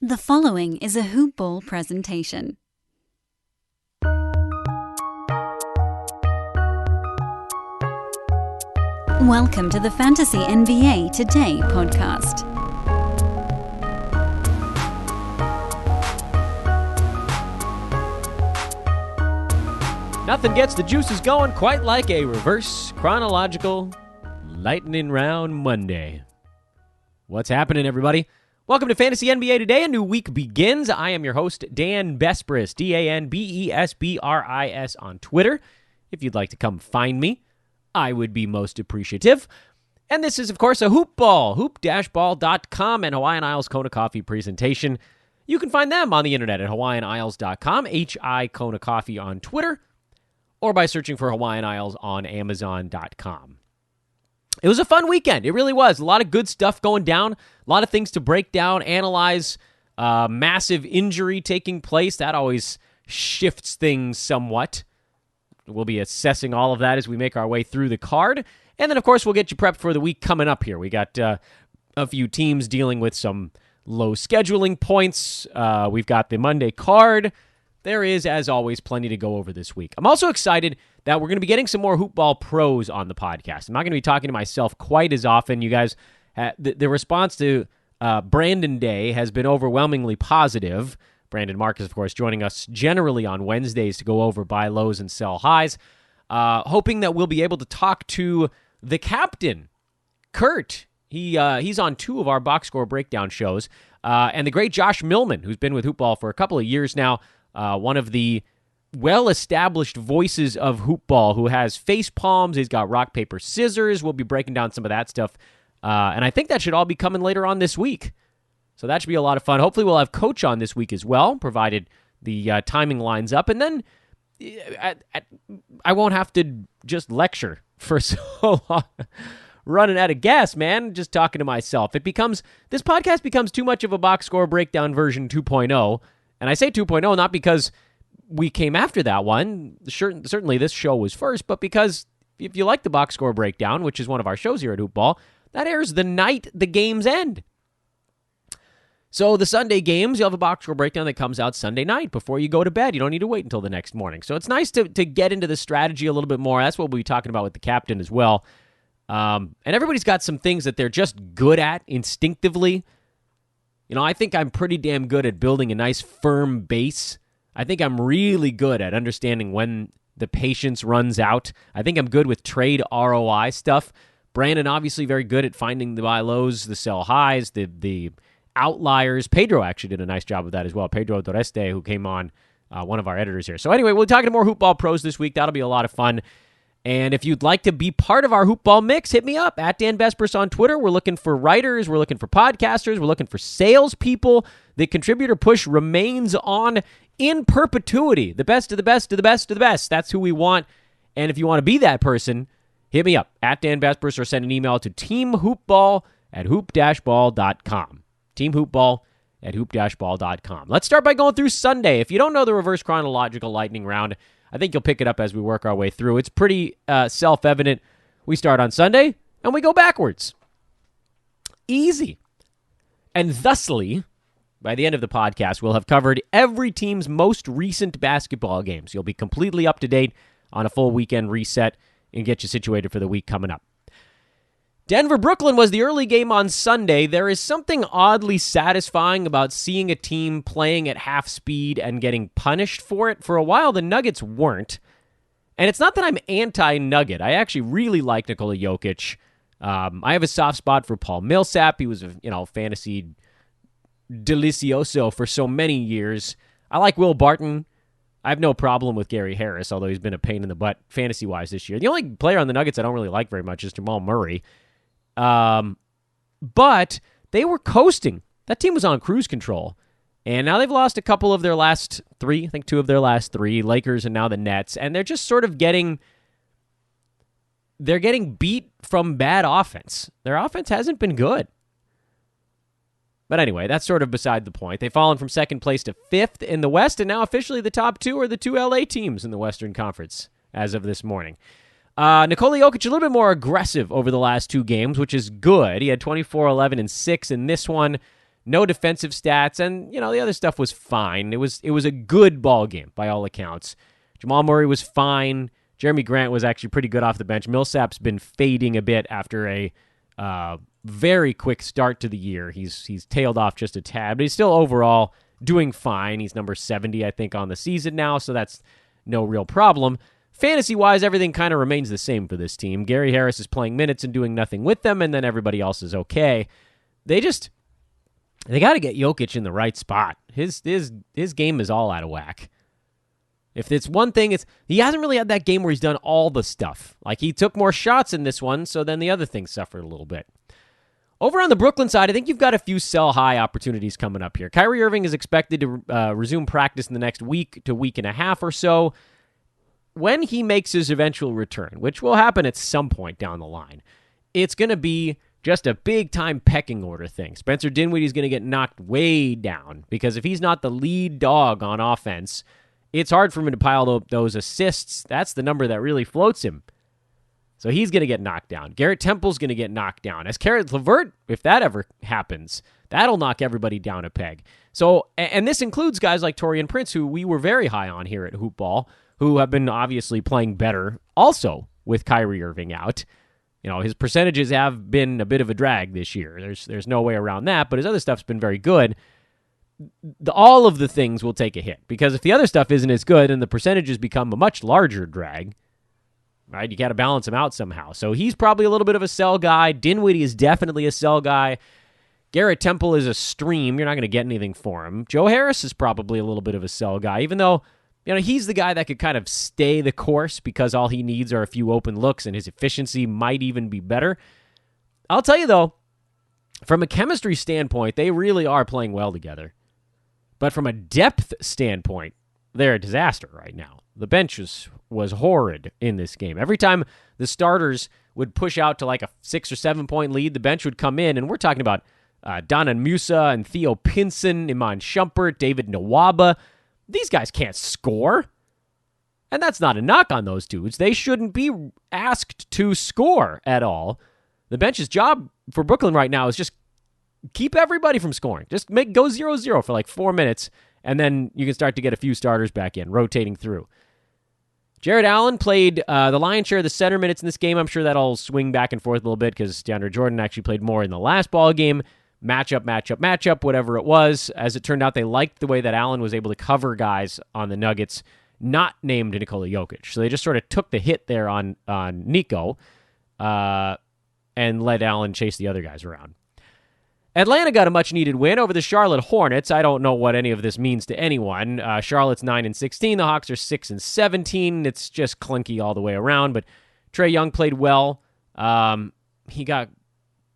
The following is a Hoop Ball presentation. Welcome to the Fantasy NBA Today podcast. Nothing gets the juices going quite like a reverse chronological lightning round Monday. What's happening, everybody? Welcome to Fantasy NBA Today. A new week begins. I am your host, Dan Besbris, DanBesbris on Twitter. If you'd like to come find me, I would be most appreciative. And this is, of course, a Hoop Ball, hoop-ball.com, and Hawaiian Isles Kona Coffee presentation. You can find them on the internet at hawaiianisles.com, H-I Kona Coffee on Twitter, or by searching for Hawaiian Isles on Amazon.com. It was a fun weekend. It really was. A lot of good stuff going down. A lot of things to break down, analyze. Massive injury taking place. That always shifts things somewhat. We'll be assessing all of that as we make our way through the card. And then, of course, we'll get you prepped for the week coming up here. We got a few teams dealing with some low scheduling points. We've got the Monday card. There is, as always, plenty to go over this week. I'm also excited that we're going to be getting some more Hoop Ball pros on the podcast. I'm not going to be talking to myself quite as often. You guys, the response to Brandon Day has been overwhelmingly positive. Brandon Marcus, of course, joining us generally on Wednesdays to go over buy lows and sell highs. Hoping that we'll be able to talk to the captain, Kurt. He's on two of our box score breakdown shows. And the great Josh Millman, who's been with Hoop Ball for a couple of years now. One of the well-established voices of Hoop Ball, who has face palms. He's got rock, paper, scissors. We'll be breaking down some of that stuff. And I think that should all be coming later on this week. So that should be a lot of fun. Hopefully we'll have Coach on this week as well, provided the timing lines up. And then I won't have to just lecture for so long. Running out of gas, man, just talking to myself. This podcast becomes too much of a box score breakdown version 2.0. And I say 2.0 not because we came after that one. Certainly this show was first, but because if you like the box score breakdown, which is one of our shows here at Hoop Ball, that airs the night the games end. So the Sunday games, you'll have a box score breakdown that comes out Sunday night before you go to bed. You don't need to wait until the next morning. So it's nice to get into the strategy a little bit more. That's what we'll be talking about with the captain as well. And everybody's got some things that they're just good at instinctively. You know, I think I'm pretty damn good at building a nice firm base. I think I'm really good at understanding when the patience runs out. I think I'm good with trade ROI stuff. Brandon, obviously, very good at finding the buy lows, the sell highs, the outliers. Pedro actually did a nice job of that as well. Pedro Doreste, who came on, one of our editors here. So anyway, we're talking to more Hoop Ball pros this week. That'll be a lot of fun. And if you'd like to be part of our Hoop Ball mix, hit me up at Dan Besbris on Twitter. We're looking for writers. We're looking for podcasters. We're looking for salespeople. The contributor push remains on in perpetuity. The best of the best of the best of the best. That's who we want. And if you want to be that person, hit me up at Dan Besbris or send an email to teamhoopball@hoop-ball.com. Teamhoopball@hoop-ball.com. Let's start by going through Sunday. If you don't know the reverse chronological lightning round, I think you'll pick it up as we work our way through. It's pretty self-evident. We start on Sunday, and we go backwards. Easy. And thusly, by the end of the podcast, we'll have covered every team's most recent basketball games. You'll be completely up to date on a full weekend reset and get you situated for the week coming up. Denver-Brooklyn was the early game on Sunday. There is something oddly satisfying about seeing a team playing at half speed and getting punished for it. For a while, the Nuggets weren't. And it's not that I'm anti-Nugget. I actually really like Nikola Jokic. I have a soft spot for Paul Millsap. He was a fantasy delicioso for so many years. I like Will Barton. I have no problem with Gary Harris, although he's been a pain in the butt fantasy-wise this year. The only player on the Nuggets I don't really like very much is Jamal Murray. But they were coasting. That team was on cruise control. And now they've lost a couple of their last three. I think two of their last three. Lakers and now the Nets. And they're just sort of getting beat from bad offense. Their offense hasn't been good. But anyway, that's sort of beside the point. They've fallen from second place to fifth in the West, and now officially the top two are the two LA teams in the Western Conference as of this morning. Nikola Jokic a little bit more aggressive over the last two games, which is good. He had 24, 11, and 6 in this one. no defensive stats, and, the other stuff was fine. It was a good ball game by all accounts. Jamal Murray was fine. Jeremy Grant was actually pretty good off the bench. Millsap's been fading a bit after a very quick start to the year. He's tailed off just a tad, but he's still overall doing fine. He's number 70, I think, on the season now, so that's no real problem. Fantasy-wise, everything kind of remains the same for this team. Gary Harris is playing minutes and doing nothing with them, and then everybody else is okay. They got to get Jokic in the right spot. His game is all out of whack. If it's one thing, he hasn't really had that game where he's done all the stuff. Like, he took more shots in this one, so then the other things suffered a little bit. Over on the Brooklyn side, I think you've got a few sell-high opportunities coming up here. Kyrie Irving is expected to resume practice in the next week to week and a half or so. When he makes his eventual return, which will happen at some point down the line, it's going to be just a big-time pecking order thing. Spencer Dinwiddie's going to get knocked way down because if he's not the lead dog on offense, it's hard for him to pile up those assists. That's the number that really floats him. So he's going to get knocked down. Garrett Temple's going to get knocked down. As Caris LeVert, if that ever happens, that'll knock everybody down a peg. So, and this includes guys like Taurean Prince, who we were very high on here at Hoop Ball, who have been obviously playing better also with Kyrie Irving out. His percentages have been a bit of a drag this year. There's no way around that, but his other stuff's been very good. All of the things will take a hit because if the other stuff isn't as good and the percentages become a much larger drag, right, you got to balance them out somehow. So he's probably a little bit of a sell guy. Dinwiddie is definitely a sell guy. Garrett Temple is a stream. You're not going to get anything for him. Joe Harris is probably a little bit of a sell guy, even though he's the guy that could kind of stay the course because all he needs are a few open looks and his efficiency might even be better. I'll tell you, though, from a chemistry standpoint, they really are playing well together. But from a depth standpoint, they're a disaster right now. The bench was horrid in this game. Every time the starters would push out to like a 6 or 7 point lead, the bench would come in, and we're talking about Donan Musa and Theo Pinson, Iman Shumpert, David Nwaba. These guys can't score. And that's not a knock on those dudes. They shouldn't be asked to score at all. The bench's job for Brooklyn right now is just keep everybody from scoring. Just go 0-0 for like 4 minutes, and then you can start to get a few starters back in, rotating through. Jared Allen played the lion's share of the center minutes in this game. I'm sure that'll swing back and forth a little bit because DeAndre Jordan actually played more in the last ball game. Matchup, whatever it was. As it turned out, they liked the way that Allen was able to cover guys on the Nuggets, not named Nikola Jokic. So they just sort of took the hit there on Nico and let Allen chase the other guys around. Atlanta got a much-needed win over the Charlotte Hornets. I don't know what any of this means to anyone. Charlotte's 9-16. The Hawks are 6-17. It's just clunky all the way around, but Trae Young played well. He got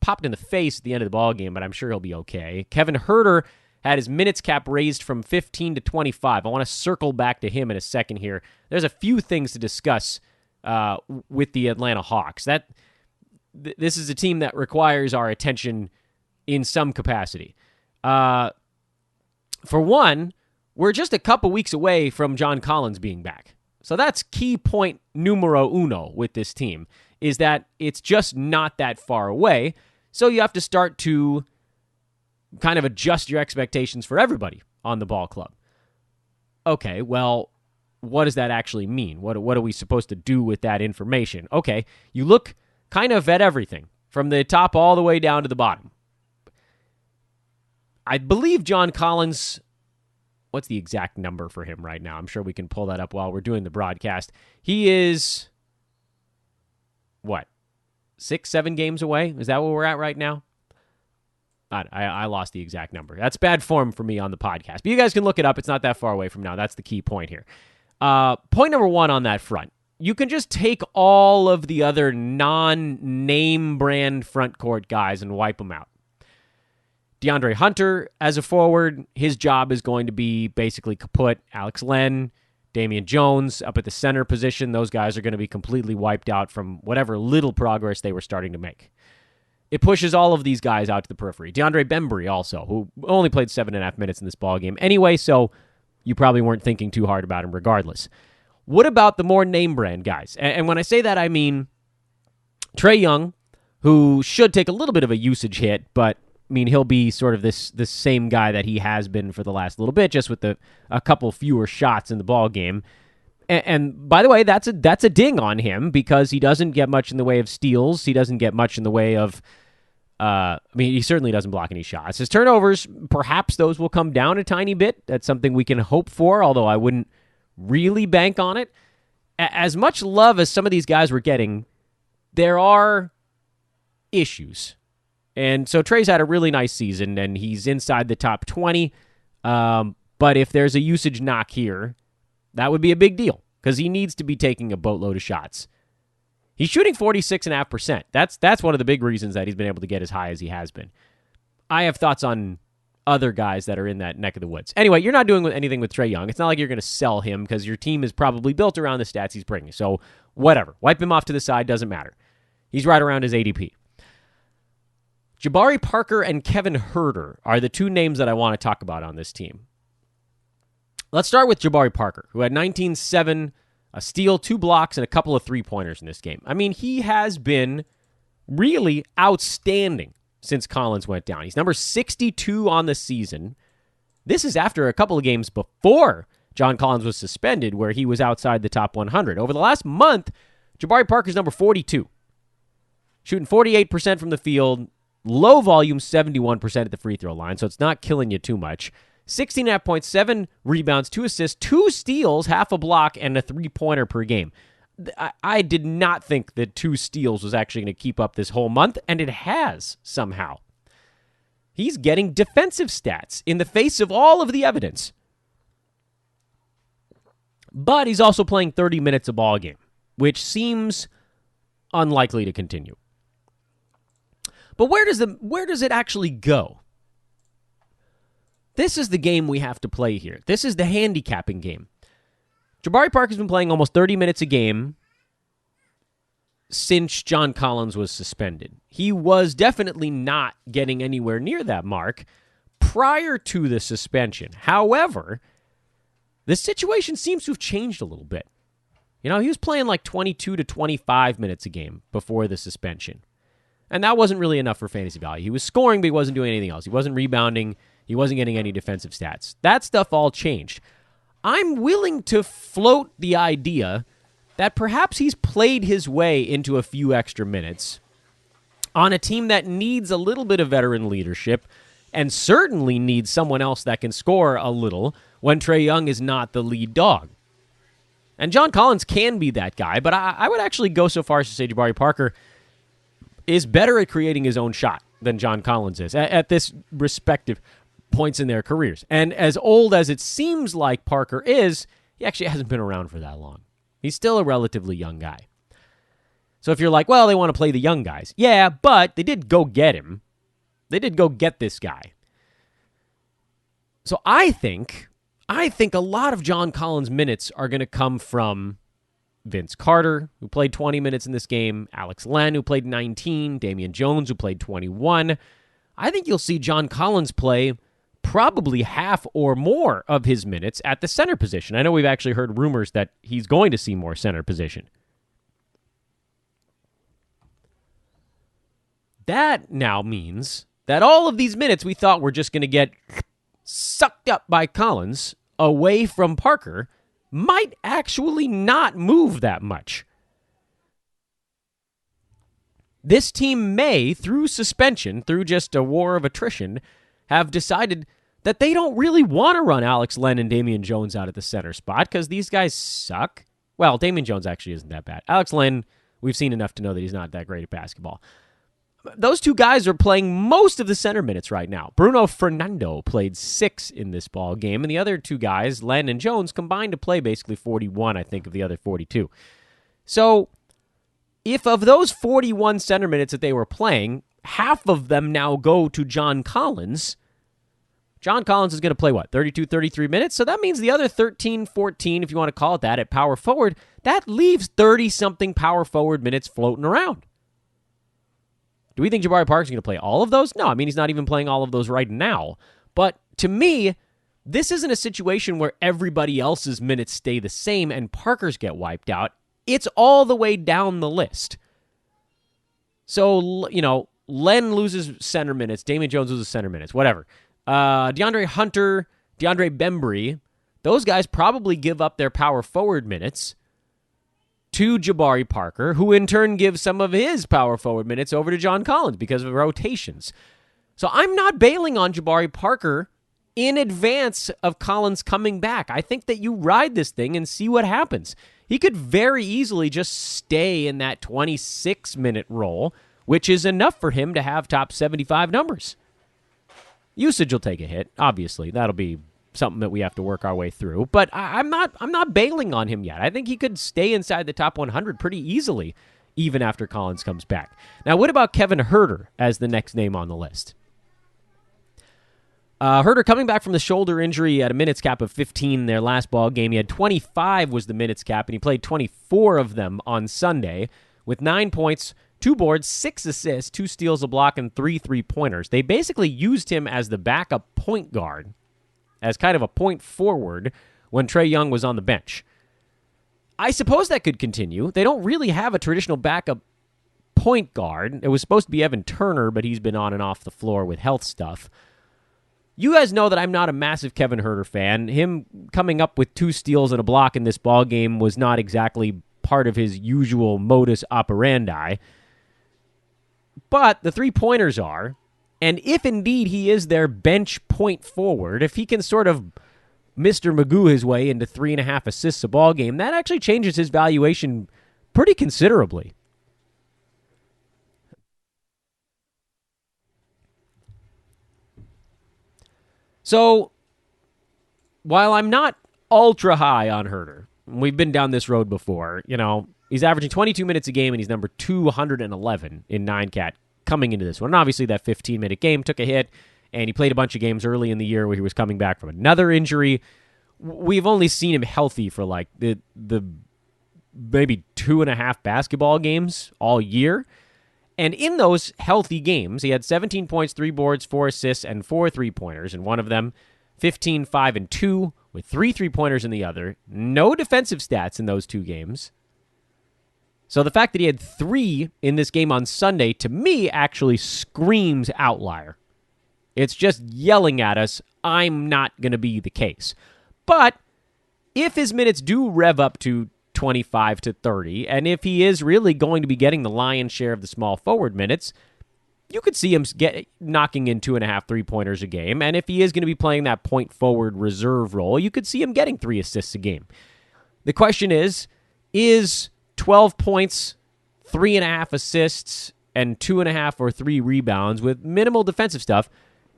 popped in the face at the end of the ballgame, but I'm sure he'll be okay. Kevin Huerter had his minutes cap raised from 15 to 25. I want to circle back to him in a second here. There's a few things to discuss with the Atlanta Hawks. This is a team that requires our attention in some capacity. For one, we're just a couple weeks away from John Collins being back. So that's key point numero uno with this team, is that it's just not that far away. So you have to start to kind of adjust your expectations for everybody on the ball club. Okay, well, what does that actually mean? What are we supposed to do with that information? Okay, you look kind of at everything, from the top all the way down to the bottom. I believe John Collins, what's the exact number for him right now? I'm sure we can pull that up while we're doing the broadcast. He is, 6-7 games away? Is that where we're at right now? I lost the exact number. That's bad form for me on the podcast. But you guys can look it up. It's not that far away from now. That's the key point here. Point number one on that front. You can just take all of the other non-name brand front court guys and wipe them out. DeAndre Hunter, as a forward, his job is going to be basically kaput. Alex Len, Damian Jones up at the center position, those guys are going to be completely wiped out from whatever little progress they were starting to make. It pushes all of these guys out to the periphery. DeAndre Bembry also, who only played 7.5 minutes in this ballgame anyway, so you probably weren't thinking too hard about him regardless. What about the more name brand guys? And when I say that, I mean Trae Young, who should take a little bit of a usage hit, but mean, he'll be sort of this same guy that he has been for the last little bit, just with a couple fewer shots in the ball game. And by the way, that's a ding on him because he doesn't get much in the way of steals. He doesn't get much in the way of, he certainly doesn't block any shots. His turnovers, perhaps those will come down a tiny bit. That's something we can hope for, although I wouldn't really bank on it. As much love as some of these guys were getting, there are issues. And so Trey's had a really nice season, and he's inside the top 20. But if there's a usage knock here, that would be a big deal because he needs to be taking a boatload of shots. He's shooting 46.5%. That's one of the big reasons that he's been able to get as high as he has been. I have thoughts on other guys that are in that neck of the woods. Anyway, you're not doing anything with Trae Young. It's not like you're going to sell him because your team is probably built around the stats he's bringing. So whatever. Wipe him off to the side. Doesn't matter. He's right around his ADP. Jabari Parker and Kevin Huerter are the two names that I want to talk about on this team. Let's start with Jabari Parker, who had 19-7, a steal, 2 blocks, and a couple of three-pointers in this game. I mean, he has been really outstanding since Collins went down. He's number 62 on the season. This is after a couple of games before John Collins was suspended, where he was outside the top 100. Over the last month, Jabari Parker's number 42, shooting 48% from the field, low volume, 71% at the free throw line, so it's not killing you too much. 16.5 points, 7 rebounds, 2 assists, 2 steals, half a block, and a three-pointer per game. I did not think that 2 steals was actually going to keep up this whole month, and it has somehow. He's getting defensive stats in the face of all of the evidence. But he's also playing 30 minutes a ball game, which seems unlikely to continue. But where does it actually go? This is the game we have to play here. This is the handicapping game. Jabari Parker's been playing almost 30 minutes a game since John Collins was suspended. He was definitely not getting anywhere near that mark prior to the suspension. However, the situation seems to have changed a little bit. He was playing like 22 to 25 minutes a game before the suspension. And that wasn't really enough for fantasy value. He was scoring, but he wasn't doing anything else. He wasn't rebounding. He wasn't getting any defensive stats. That stuff all changed. I'm willing to float the idea that perhaps he's played his way into a few extra minutes on a team that needs a little bit of veteran leadership and certainly needs someone else that can score a little when Trae Young is not the lead dog. And John Collins can be that guy, but I would actually go so far as to say Jabari Parker is better at creating his own shot than John Collins is at this respective points in their careers. And as old as it seems like Parker is, he actually hasn't been around for that long. He's still a relatively young guy. So if you're like, well, they want to play the young guys. Yeah, but they did go get him. They did go get this guy. So I think a lot of John Collins' minutes are going to come from Vince Carter, who played 20 minutes in this game, Alex Len, who played 19, Damian Jones, who played 21. I think you'll see John Collins play probably half or more of his minutes at the center position. I know we've actually heard rumors that he's going to see more center position. That now means that all of these minutes we thought were just going to get sucked up by Collins away from Parker might actually not move that much. This team may, through suspension, through just a war of attrition, have decided that they don't really want to run Alex Len and Damian Jones out at the center spot because these guys suck. Well, Damian Jones actually isn't that bad. Alex Len, we've seen enough to know that he's not that great at basketball. Those two guys are playing most of the center minutes right now. Bruno Fernando played 6 in this ball game, and the other two guys, Len and Jones, combined to play basically 41, I think, of the other 42. So if of those 41 center minutes that they were playing, half of them now go to John Collins, John Collins is going to play, 32, 33 minutes? So that means the other 13, 14, if you want to call it that, at power forward, that leaves 30-something power forward minutes floating around. Do we think Jabari Parker's going to play all of those? No, he's not even playing all of those right now. But to me, this isn't a situation where everybody else's minutes stay the same and Parker's get wiped out. It's all the way down the list. So, Len loses center minutes. Damian Jones loses center minutes. Whatever. DeAndre Hunter, DeAndre Bembry, those guys probably give up their power forward minutes to Jabari Parker, who in turn gives some of his power forward minutes over to John Collins because of rotations. So I'm not bailing on Jabari Parker in advance of Collins coming back. I think that you ride this thing and see what happens. He could very easily just stay in that 26-minute role, which is enough for him to have top 75 numbers. Usage will take a hit, obviously. That'll be something that we have to work our way through. But I'm not bailing on him yet. I think he could stay inside the top 100 pretty easily, even after Collins comes back. Now, what about Kevin Huerter as the next name on the list? Huerter coming back from the shoulder injury at a minutes cap of 15 in their last ball game. He had 25 was the minutes cap, and he played 24 of them on Sunday with 9 points, 2 boards, 6 assists, 2 steals, a block, and 3 3-pointers. They basically used him as the backup point guard, as kind of a point forward when Trae Young was on the bench. I suppose that could continue. They don't really have a traditional backup point guard. It was supposed to be Evan Turner, but he's been on and off the floor with health stuff. You guys know that I'm not a massive Kevin Huerter fan. Him coming up with 2 steals and a block in this ball game was not exactly part of his usual modus operandi. But the 3-pointers are, and if indeed he is their bench point forward, if he can sort of Mr. Magoo his way into 3.5 assists a ball game, that actually changes his valuation pretty considerably. So, while I'm not ultra high on Huerter, we've been down this road before, he's averaging 22 minutes a game and he's number 211 in 9-cat coming into this one. And obviously that 15-minute game took a hit, and he played a bunch of games early in the year where he was coming back from another injury. We've only seen him healthy for like the maybe 2.5 basketball games all year. And in those healthy games, he had 17 points, 3 boards, 4 assists, and 4 3-pointers. In one of them, 15, 5, and 2, with 3 3-pointers in the other. No defensive stats in those 2 games. So the fact that he had 3 in this game on Sunday, to me, actually screams outlier. It's just yelling at us, I'm not going to be the case. But if his minutes do rev up to 25 to 30, and if he is really going to be getting the lion's share of the small forward minutes, you could see him knocking in 2.5 3-pointers a game, and if he is going to be playing that point forward reserve role, you could see him getting 3 assists a game. The question is 12 points, 3.5 assists, and 2.5 or 3 rebounds with minimal defensive stuff,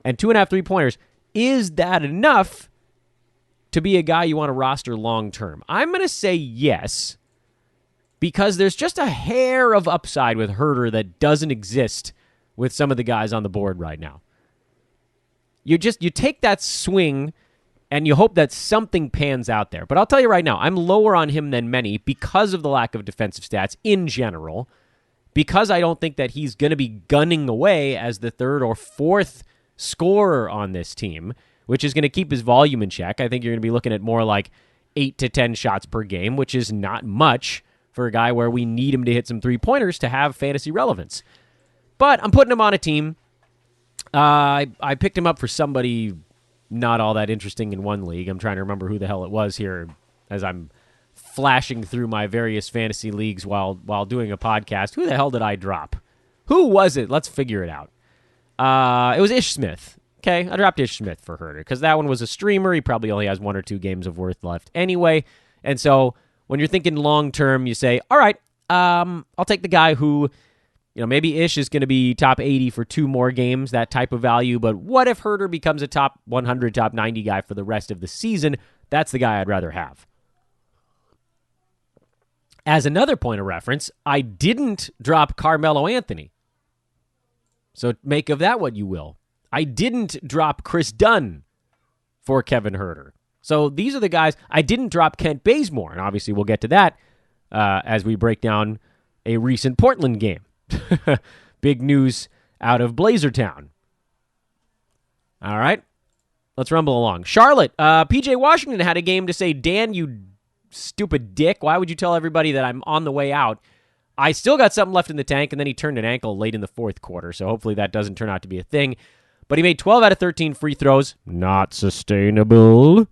and 2.5 3-pointers, is that enough to be a guy you want to roster long-term? I'm going to say yes, because there's just a hair of upside with Huerter that doesn't exist with some of the guys on the board right now. You take that swing and you hope that something pans out there. But I'll tell you right now, I'm lower on him than many because of the lack of defensive stats in general, because I don't think that he's going to be gunning away as the 3rd or 4th scorer on this team, which is going to keep his volume in check. I think you're going to be looking at more like 8 to 10 shots per game, which is not much for a guy where we need him to hit some 3-pointers to have fantasy relevance. But I'm putting him on a team. I picked him up for somebody not all that interesting in one league. I'm trying to remember who the hell it was here as I'm flashing through my various fantasy leagues while doing a podcast. Who the hell did I drop? Who was it? Let's figure it out. It was Ish Smith. Okay, I dropped Ish Smith for Huerter because that one was a streamer. He probably only has 1 or 2 games of worth left anyway. And so when you're thinking long-term, you say, all right, I'll take the guy who, maybe Ish is going to be top 80 for 2 more games, that type of value. But what if Huerter becomes a top 100, top 90 guy for the rest of the season? That's the guy I'd rather have. As another point of reference, I didn't drop Carmelo Anthony. So make of that what you will. I didn't drop Chris Dunn for Kevin Huerter. So these are the guys. I didn't drop Kent Bazemore, and obviously we'll get to that as we break down a recent Portland game. Big news out of Blazertown. All right, let's rumble along. Charlotte, P.J. Washington had a game to say, Dan, you stupid dick, why would you tell everybody that I'm on the way out? I still got something left in the tank, and then he turned an ankle late in the fourth quarter, so hopefully that doesn't turn out to be a thing. But he made 12 out of 13 free throws. Not sustainable.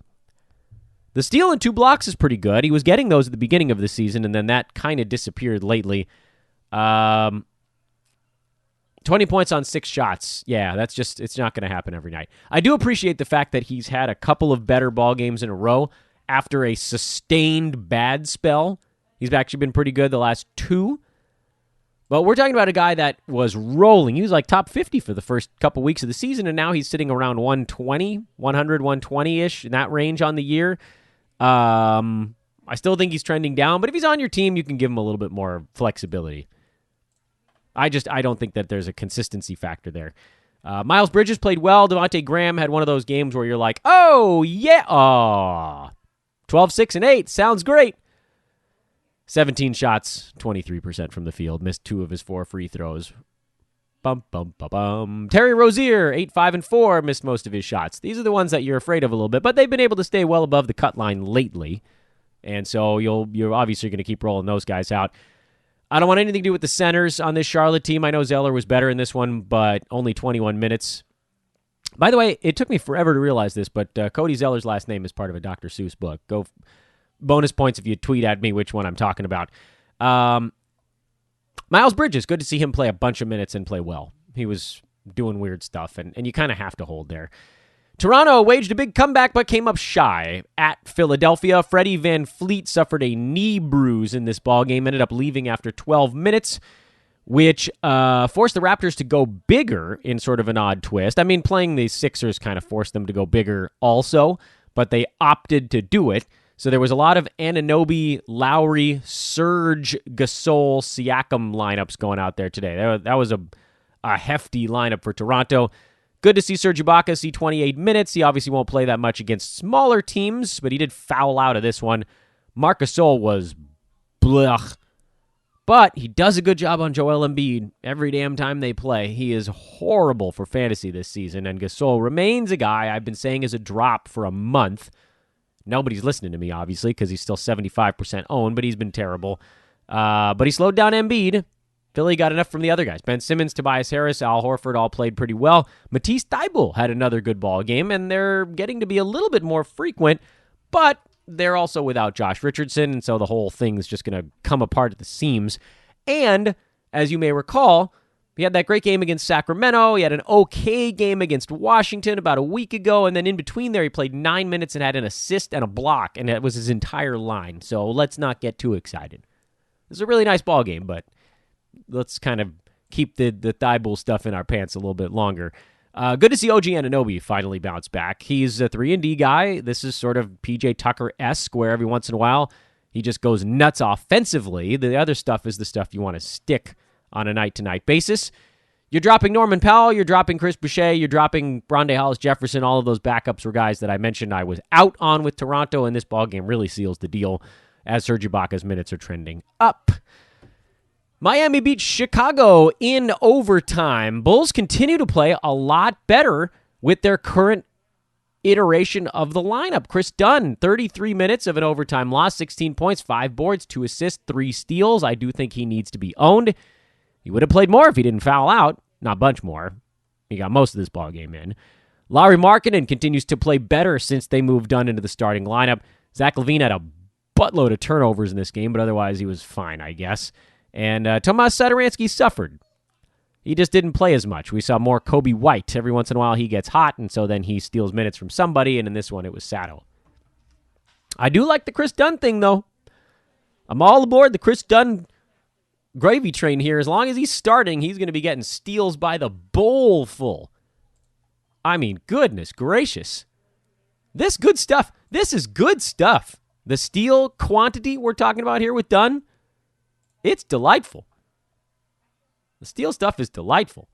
The steal and 2 blocks is pretty good. He was getting those at the beginning of the season, and then that kind of disappeared lately. 20 points on 6 shots. Yeah, it's not going to happen every night. I do appreciate the fact that he's had a couple of better ball games in a row after a sustained bad spell. He's actually been pretty good the last 2. But we're talking about a guy that was rolling. He was like top 50 for the first couple weeks of the season, and now he's sitting around 120, 100, 120-ish, in that range on the year. I still think he's trending down, but if he's on your team, you can give him a little bit more flexibility. I don't think that there's a consistency factor there. Miles Bridges played well. Devontae Graham had one of those games where you're like, oh, yeah, 12, 6, and 8. Sounds great. 17 shots, 23% from the field. Missed 2 of his 4 free throws. Bum, bum, bum, bum. Terry Rozier, 8, 5, and 4, missed most of his shots. These are the ones that you're afraid of a little bit, but they've been able to stay well above the cut line lately. And so you're obviously going to keep rolling those guys out. I don't want anything to do with the centers on this Charlotte team. I know Zeller was better in this one, but only 21 minutes. By the way, it took me forever to realize this, but Cody Zeller's last name is part of a Dr. Seuss book. Go bonus points if you tweet at me which one I'm talking about. Miles Bridges, good to see him play a bunch of minutes and play well. He was doing weird stuff, and you kind of have to hold there. Toronto waged a big comeback but came up shy at Philadelphia. Freddie Van Fleet suffered a knee bruise in this ballgame, ended up leaving after 12 minutes, which forced the Raptors to go bigger in sort of an odd twist. I mean, playing the Sixers kind of forced them to go bigger also, but they opted to do it. So there was a lot of Anunoby, Lowry, Serge, Gasol, Siakam lineups going out there today. That was a hefty lineup for Toronto. Good to see Serge Ibaka see 28 minutes. He obviously won't play that much against smaller teams, but he did foul out of this one. Marc Gasol was blech. But he does a good job on Joel Embiid every damn time they play. He is horrible for fantasy this season, and Gasol remains a guy I've been saying is a drop for a month. Nobody's listening to me, obviously, because he's still 75% owned, but he's been terrible. But he slowed down Embiid. Philly got enough from the other guys. Ben Simmons, Tobias Harris, Al Horford all played pretty well. Matisse Thybulle had another good ball game, and they're getting to be a little bit more frequent, but they're also without Josh Richardson, and so the whole thing's just going to come apart at the seams. And, as you may recall, he had that great game against Sacramento. He had an okay game against Washington about a week ago, and then in between there, he played 9 minutes and had an assist and a block, and that was his entire line. So let's not get too excited. This is a really nice ball game, but let's kind of keep the Thybulle stuff in our pants a little bit longer. Good to see OG Anunoby finally bounce back. He's a 3-and-D guy. This is sort of PJ Tucker-esque, where every once in a while he just goes nuts offensively. The other stuff is the stuff you want to stick on a night-to-night basis. You're dropping Norman Powell, you're dropping Chris Boucher, you're dropping Rondé Hollis-Jefferson. All of those backups were guys that I mentioned I was out on with Toronto, and this ballgame really seals the deal as Serge Ibaka's minutes are trending up. Miami beat Chicago in overtime. Bulls continue to play a lot better with their current iteration of the lineup. Chris Dunn, 33 minutes of an overtime loss, 16 points, 5 boards, 2 assists, 3 steals. I do think he needs to be owned. He would have played more if he didn't foul out. Not a bunch more. He got most of this ballgame in. Lauri Markkanen continues to play better since they moved Dunn into the starting lineup. Zach LaVine had a buttload of turnovers in this game, but otherwise he was fine, I guess. And Tomas Satoransky suffered. He just didn't play as much. We saw more Kobe White. Every once in a while he gets hot, and so then he steals minutes from somebody, and in this one it was Sato. I do like the Chris Dunn thing, though. I'm all aboard the Chris Dunn gravy train here. As long as he's starting, he's going to be getting steals by the bowl full. I mean, goodness gracious. This good stuff. This is good stuff. The steal quantity we're talking about here with Dunn, it's delightful. The steal stuff is delightful.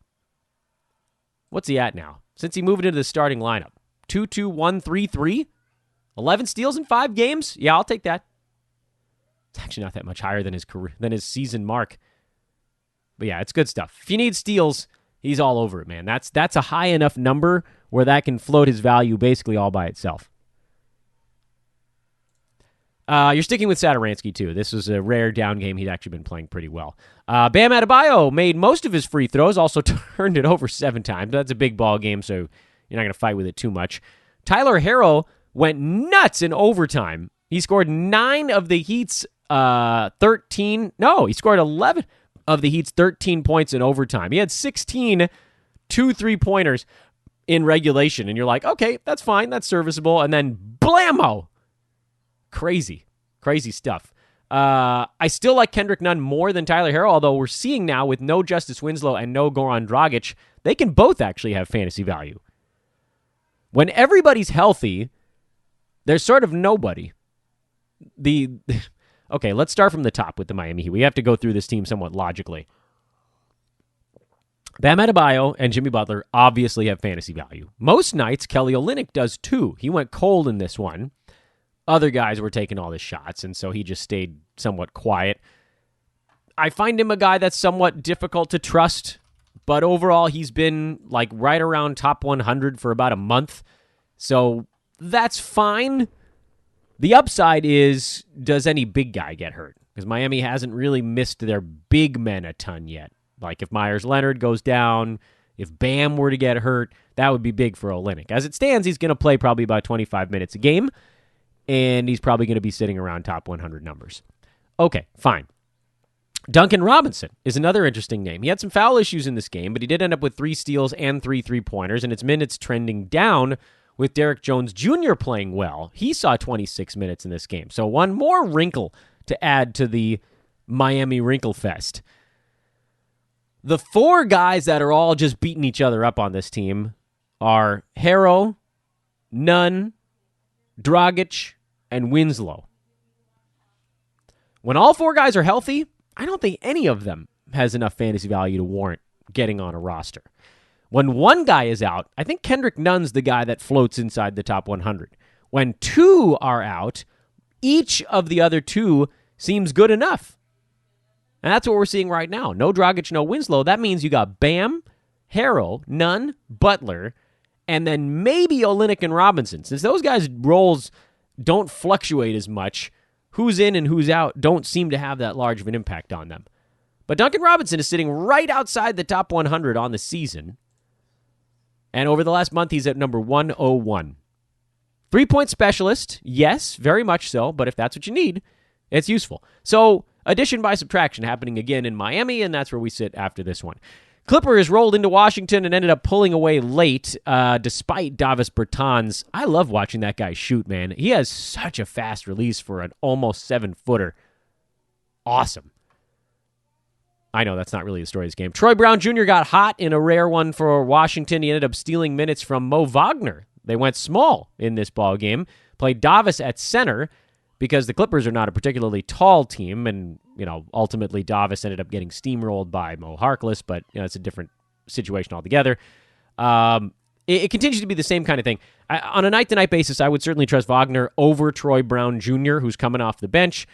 What's he at now? Since he moved into the starting lineup. 2-2-1-3-3? 11 steals in 5 games? Yeah, I'll take that. It's actually not that much higher than his season mark. But yeah, it's good stuff. If you need steals, he's all over it, man. That's a high enough number where that can float his value basically all by itself. You're sticking with Satoransky, too. This was a rare down game. He'd actually been playing pretty well. Bam Adebayo made most of his free throws, also turned it over 7 times. That's a big ball game, so you're not going to fight with it too much. Tyler Harrow went nuts in overtime. He scored 9 of the Heat's 13. No, he scored 11 of the Heat's 13 points in overtime. He had 16 2 3-pointers in regulation, and you're like, okay, that's fine, that's serviceable, and then blammo! Crazy stuff. I still like Kendrick Nunn more than Tyler Harrow, although we're seeing now with no Justice Winslow and no Goran Dragic, they can both actually have fantasy value. When everybody's healthy, there's sort of nobody. Okay, let's start from the top with the Miami Heat. We have to go through this team somewhat logically. Bam Adebayo and Jimmy Butler obviously have fantasy value. Most nights, Kelly Olynyk does too. He went cold in this one. Other guys were taking all the shots, and so he just stayed somewhat quiet. I find him a guy that's somewhat difficult to trust, but overall he's been like right around top 100 for about a month, so that's fine. The upside is, does any big guy get hurt? Because Miami hasn't really missed their big men a ton yet. Like if Myers Leonard goes down, if Bam were to get hurt, that would be big for Olynyk. As it stands, he's going to play probably about 25 minutes a game, and he's probably going to be sitting around top 100 numbers. Okay, fine. Duncan Robinson is another interesting name. He had some foul issues in this game, but he did end up with 3 steals and 3 3-pointers, and its minutes trending down with Derek Jones Jr. playing well. He saw 26 minutes in this game. So one more wrinkle to add to the Miami Wrinkle Fest. The 4 guys that are all just beating each other up on this team are Harrow, Nunn, Dragic, and Winslow. When all 4 guys are healthy, I don't think any of them has enough fantasy value to warrant getting on a roster. When one guy is out, I think Kendrick Nunn's the guy that floats inside the top 100. When 2 are out, each of the other 2 seems good enough. And that's what we're seeing right now. No Dragic, no Winslow. That means you got Bam, Harrow, Nunn, Butler, and then maybe Olynyk and Robinson. Since those guys' roles don't fluctuate as much, who's in and who's out don't seem to have that large of an impact on them. But Duncan Robinson is sitting right outside the top 100 on the season. And over the last month, he's at number 101. 3-point specialist, yes, very much so. But if that's what you need, it's useful. So addition by subtraction happening again in Miami, and that's where we sit after this one. Clippers rolled into Washington and ended up pulling away late, despite Davis Bertans. I love watching that guy shoot, man. He has such a fast release for an almost 7-footer. Awesome. I know that's not really the story of this game. Troy Brown Jr. got hot in a rare one for Washington. He ended up stealing minutes from Mo Wagner. They went small in this ball game. Played Davis at center because the Clippers are not a particularly tall team, and ultimately Davis ended up getting steamrolled by Mo Harkless, but it's a different situation altogether. It continues to be the same kind of thing. On a night-to-night basis, I would certainly trust Wagner over Troy Brown Jr., who's coming off the bench.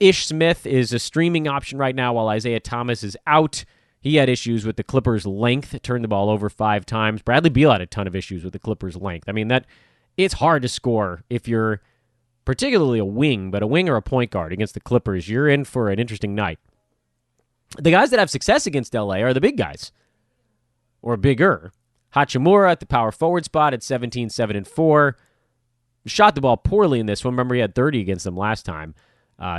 Ish Smith is a streaming option right now while Isaiah Thomas is out. He had issues with the Clippers' length, turned the ball over 5 times. Bradley Beal had a ton of issues with the Clippers' length. I mean, it's hard to score if you're particularly a wing, but a wing or a point guard against the Clippers. You're in for an interesting night. The guys that have success against LA are the big guys, or bigger. Hachimura at the power forward spot at 17, 7, and 4. Shot the ball poorly in this one. Remember, he had 30 against them last time.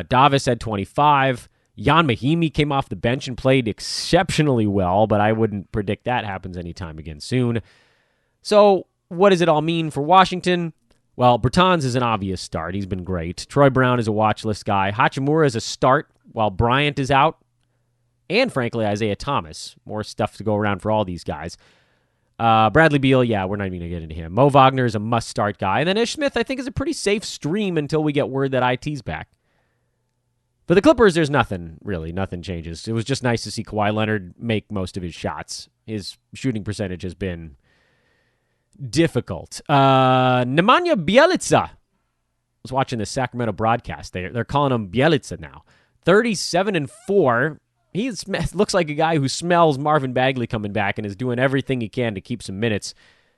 Davis had 25. Jan Mahimi came off the bench and played exceptionally well, but I wouldn't predict that happens anytime again soon. So what does it all mean for Washington? Well, Bertans is an obvious start. He's been great. Troy Brown is a watch list guy. Hachimura is a start while Bryant is out. And, frankly, Isaiah Thomas. More stuff to go around for all these guys. Bradley Beal, yeah, we're not even going to get into him. Mo Wagner is a must-start guy. And then Ish Smith, I think, is a pretty safe stream until we get word that IT's back. For the Clippers, there's nothing, really. Nothing changes. It was just nice to see Kawhi Leonard make most of his shots. His shooting percentage has been difficult. Nemanja Bjelica. I was watching the Sacramento broadcast. They're calling him Bjelica now. 37 and 4. He looks like a guy who smells Marvin Bagley coming back and is doing everything he can to keep some minutes.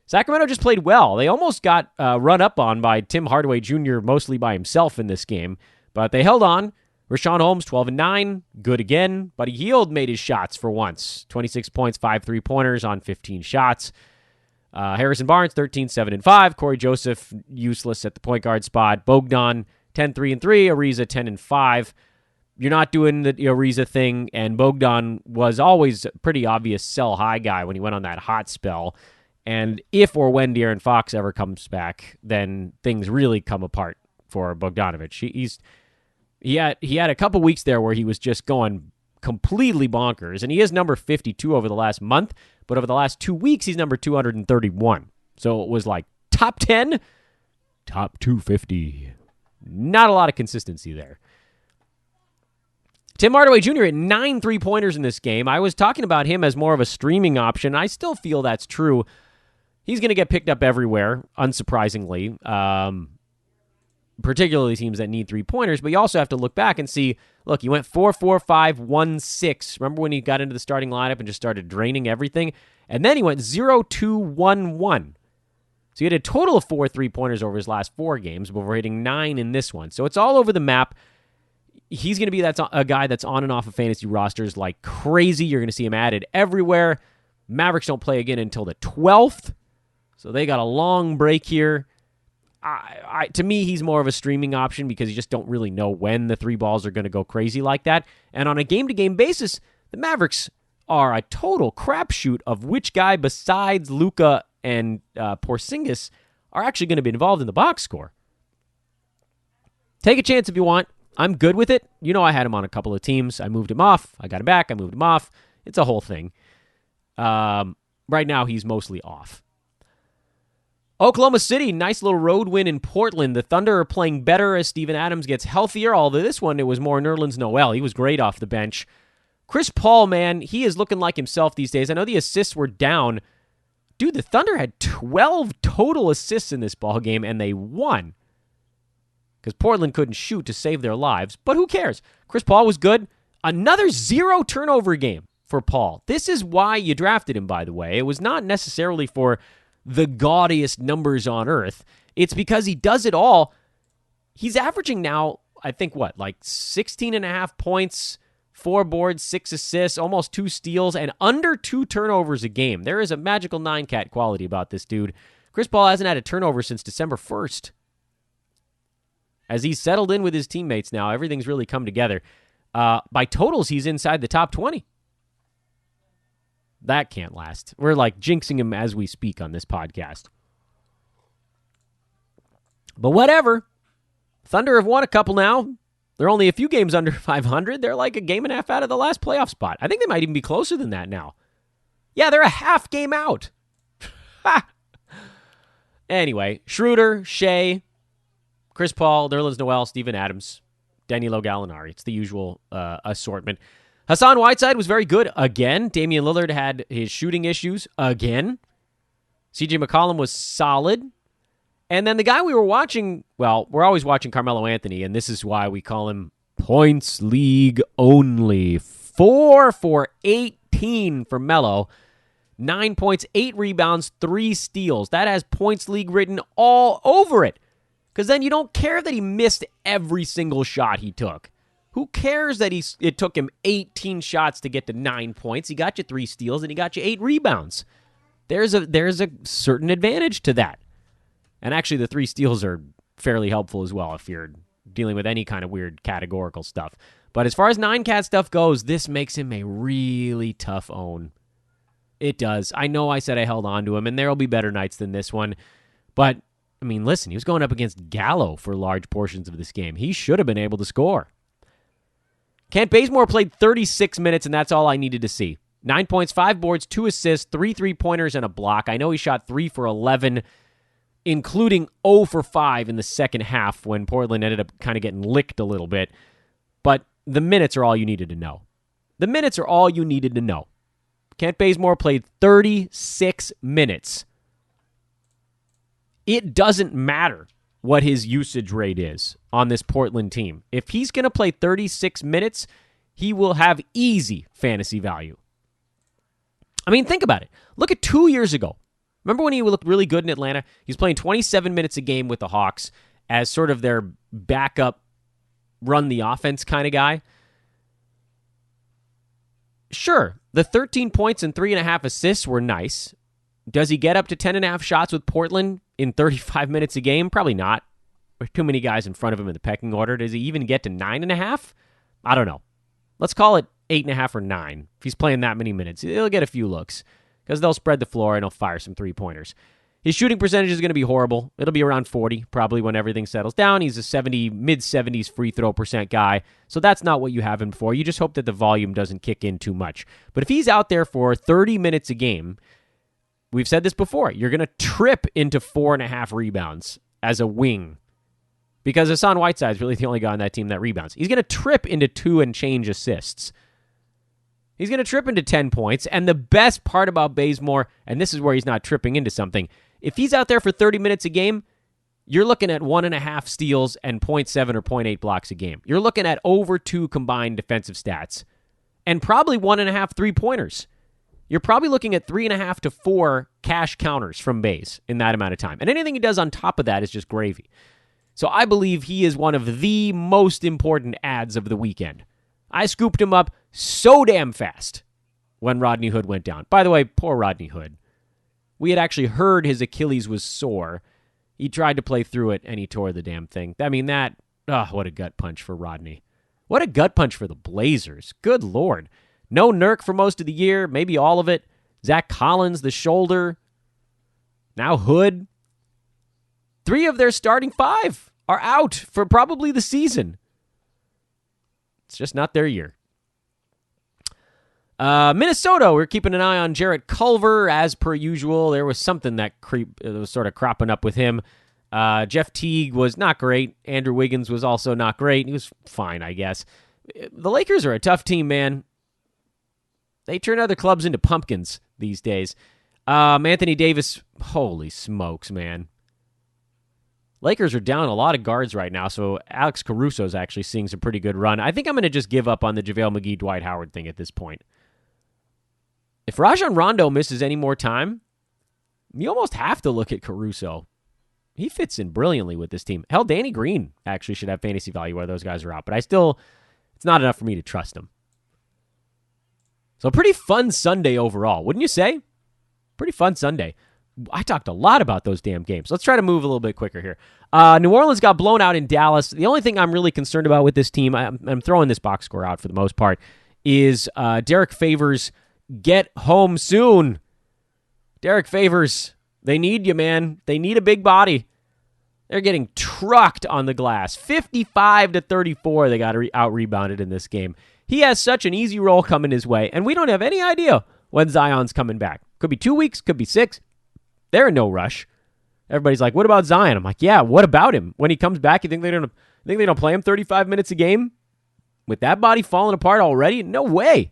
Sacramento just played well. They almost got run up on by Tim Hardaway Jr. mostly by himself in this game, but they held on. Rashawn Holmes, 12-9, good again. Buddy Hield made his shots for once. 26 points, 5 3-pointers on 15 shots. Harrison Barnes, 13, 7-5. Corey Joseph, useless at the point guard spot. Bogdan, 10, 3-3. Ariza, 10-5. You're not doing the Ariza thing, and Bogdan was always a pretty obvious sell-high guy when he went on that hot spell. And if or when De'Aaron Fox ever comes back, then things really come apart for Bogdanovich. He had a couple weeks there where he was just going completely bonkers, and he is number 52 over the last month, but over the last 2 weeks, he's number 231. So it was like top 10, top 250. Not a lot of consistency there. Tim Hardaway Jr. at 9 3-pointers in this game. I was talking about him as more of a streaming option. I still feel that's true. He's going to get picked up everywhere, unsurprisingly. Particularly teams that need 3-pointers, but you also have to look back and see, look, he went 4-4-5-1-6. Remember when he got into the starting lineup and just started draining everything? And then he went 0-2-1-1. So he had a total of 4 3-pointers over his last 4 games before hitting 9 in this one. So it's all over the map. He's going to be a guy that's on and off of fantasy rosters like crazy. You're going to see him added everywhere. Mavericks don't play again until the 12th, so they got a long break here. To me, he's more of a streaming option because you just don't really know when the 3 balls are going to go crazy like that. And on a game-to-game basis, the Mavericks are a total crapshoot of which guy besides Luka and Porzingis are actually going to be involved in the box score. Take a chance if you want. I'm good with it. You know I had him on a couple of teams. I moved him off. I got him back. I moved him off. It's a whole thing. Right now, he's mostly off. Oklahoma City, nice little road win in Portland. The Thunder are playing better as Steven Adams gets healthier, although this one, it was more Nerlens Noel. He was great off the bench. Chris Paul, man, he is looking like himself these days. I know the assists were down. Dude, the Thunder had 12 total assists in this ballgame, and they won. Because Portland couldn't shoot to save their lives, but who cares? Chris Paul was good. Another 0 turnover game for Paul. This is why you drafted him, by the way. It was not necessarily for the gaudiest numbers on earth. It's because he does it all. He's averaging now, I think, like 16.5 points, 4 boards, 6 assists, almost 2 steals, and under 2 turnovers a game. There is a magical 9-cat quality about this dude. Chris Paul hasn't had a turnover since December 1st. As he's settled in with his teammates now, everything's really come together. By totals, he's inside the top 20. That can't last. We're like jinxing him as we speak on this podcast. But whatever. Thunder have won a couple now. They're only a few games under 500. They're like a game and a half out of the last playoff spot. I think they might even be closer than that now. Yeah, they're a half game out. Anyway, Schroeder, Shea, Chris Paul, Nerlens Noel, Steven Adams, Danilo Gallinari. It's the usual assortment. Hassan Whiteside was very good again. Damian Lillard had his shooting issues again. CJ McCollum was solid. And then the guy we were watching, well, we're always watching Carmelo Anthony, and this is why we call him Points League Only. 4 for 18 for Melo. 9 points, 8 rebounds, 3 steals. That has Points League written all over it. Because then you don't care that he missed every single shot he took. Who cares that it took him 18 shots to get to 9 points? He got you 3 steals and he got you 8 rebounds. There's a certain advantage to that. And actually, the 3 steals are fairly helpful as well if you're dealing with any kind of weird categorical stuff. But as far as 9-cat stuff goes, this makes him a really tough own. It does. I know I said I held on to him, and there will be better nights than this one. But, I mean, listen, he was going up against Gallo for large portions of this game. He should have been able to score. Kent Bazemore played 36 minutes, and that's all I needed to see. 9 points, 5 boards, 2 assists, 3 3-pointers, and a block. I know he shot 3 for 11, including 0 for 5 in the second half when Portland ended up kind of getting licked a little bit. But the minutes are all you needed to know. The minutes are all you needed to know. Kent Bazemore played 36 minutes. It doesn't matter what his usage rate is on this Portland team. If he's going to play 36 minutes, he will have easy fantasy value. I mean, think about it. Look at 2 years ago. Remember when he looked really good in Atlanta? He's playing 27 minutes a game with the Hawks as sort of their backup, run the offense kind of guy. Sure, the 13 points and 3.5 assists were nice. Does he get up to 10.5 shots with Portland in 35 minutes a game? Probably not. There's too many guys in front of him in the pecking order. Does he even get to 9.5? I don't know. Let's call it 8.5 or 9. If he's playing that many minutes, he'll get a few looks because they'll spread the floor and he'll fire some three-pointers. His shooting percentage is going to be horrible. It'll be around 40 probably when everything settles down. He's a mid-70s free throw percent guy, so that's not what you have him for. You just hope that the volume doesn't kick in too much. But if he's out there for 30 minutes a game, we've said this before, you're going to trip into 4.5 rebounds as a wing because Hassan Whiteside is really the only guy on that team that rebounds. He's going to trip into 2 and change assists. He's going to trip into 10 points, and the best part about Bazemore, and this is where he's not tripping into something, if he's out there for 30 minutes a game, you're looking at 1.5 steals and 0.7 or 0.8 blocks a game. You're looking at over 2 combined defensive stats and probably 1.5 three-pointers. You're probably looking at 3.5 to 4 cash counters from Baze in that amount of time. And anything he does on top of that is just gravy. So I believe he is one of the most important adds of the weekend. I scooped him up so damn fast when Rodney Hood went down. By the way, poor Rodney Hood. We had actually heard his Achilles was sore. He tried to play through it, and he tore the damn thing. I mean, what a gut punch for Rodney. What a gut punch for the Blazers. Good Lord. No Nurk for most of the year, maybe all of it. Zach Collins, the shoulder. Now Hood. 3 of their starting 5 are out for probably the season. It's just not their year. Minnesota, we're keeping an eye on Jarrett Culver as per usual. There was something that was sort of cropping up with him. Jeff Teague was not great. Andrew Wiggins was also not great. He was fine, I guess. The Lakers are a tough team, man. They turn other clubs into pumpkins these days. Anthony Davis, holy smokes, man. Lakers are down a lot of guards right now, so Alex Caruso is actually seeing some pretty good run. I think I'm going to just give up on the JaVale McGee, Dwight Howard thing at this point. If Rajon Rondo misses any more time, you almost have to look at Caruso. He fits in brilliantly with this team. Hell, Danny Green actually should have fantasy value where those guys are out, but it's not enough for me to trust him. So pretty fun Sunday overall, wouldn't you say? Pretty fun Sunday. I talked a lot about those damn games. Let's try to move a little bit quicker here. New Orleans got blown out in Dallas. The only thing I'm really concerned about with this team, I'm throwing this box score out for the most part, is Derek Favors, get home soon. Derek Favors, they need you, man. They need a big body. They're getting trucked on the glass. 55-34, they got out-rebounded in this game. He has such an easy role coming his way, and we don't have any idea when Zion's coming back. Could be 2 weeks, could be 6. They're in no rush. Everybody's like, what about Zion? I'm like, yeah, what about him? When he comes back, you think they don't play him 35 minutes a game? With that body falling apart already? No way.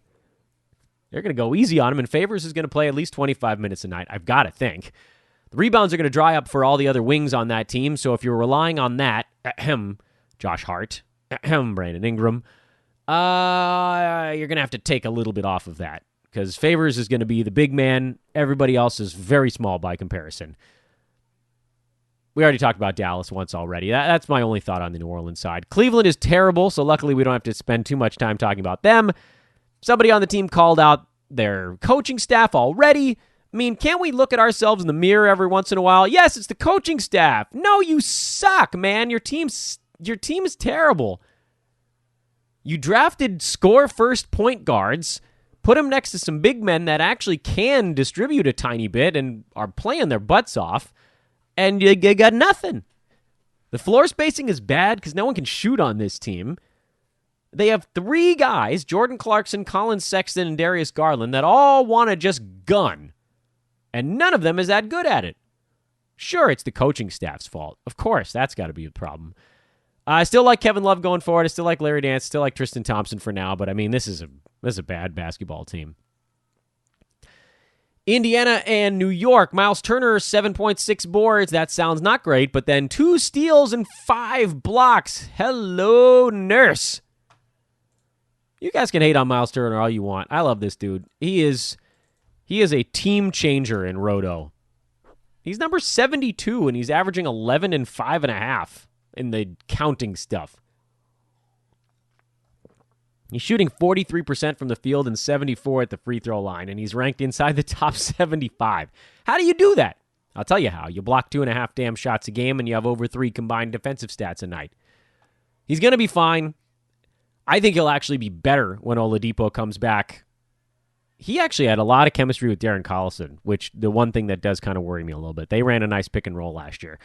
They're going to go easy on him, and Favors is going to play at least 25 minutes a night. I've got to think. The rebounds are going to dry up for all the other wings on that team, so if you're relying on that, Josh Hart, Brandon Ingram, you're going to have to take a little bit off of that because Favors is going to be the big man. Everybody else is very small by comparison. We already talked about Dallas once already. That's my only thought on the New Orleans side. Cleveland is terrible, so luckily we don't have to spend too much time talking about them. Somebody on the team called out their coaching staff already. I mean, can't we look at ourselves in the mirror every once in a while? Yes, it's the coaching staff. No, you suck, man. Your team is terrible. You drafted score-first point guards, put them next to some big men that actually can distribute a tiny bit and are playing their butts off, and you got nothing. The floor spacing is bad because no one can shoot on this team. They have 3 guys, Jordan Clarkson, Colin Sexton, and Darius Garland, that all want to just gun. And none of them is that good at it. Sure, it's the coaching staff's fault. Of course, that's got to be a problem. I still like Kevin Love going forward. I still like Larry Nance. Still like Tristan Thompson for now. But, I mean, this is a bad basketball team. Indiana and New York. Miles Turner, 7.6 boards. That sounds not great. But then 2 steals and 5 blocks. Hello, nurse. You guys can hate on Miles Turner all you want. I love this dude. He is a team changer in Roto. He's number 72, and he's averaging 11 and 5.5 in the counting stuff. He's shooting 43% from the field and 74 at the free throw line, and he's ranked inside the top 75. How do you do that? I'll tell you how. You block 2.5 damn shots a game, and you have over 3 combined defensive stats a night. He's going to be fine. I think he'll actually be better when Oladipo comes back. He actually had a lot of chemistry with Darren Collison, which the one thing that does kind of worry me a little bit. They ran a nice pick and roll last year.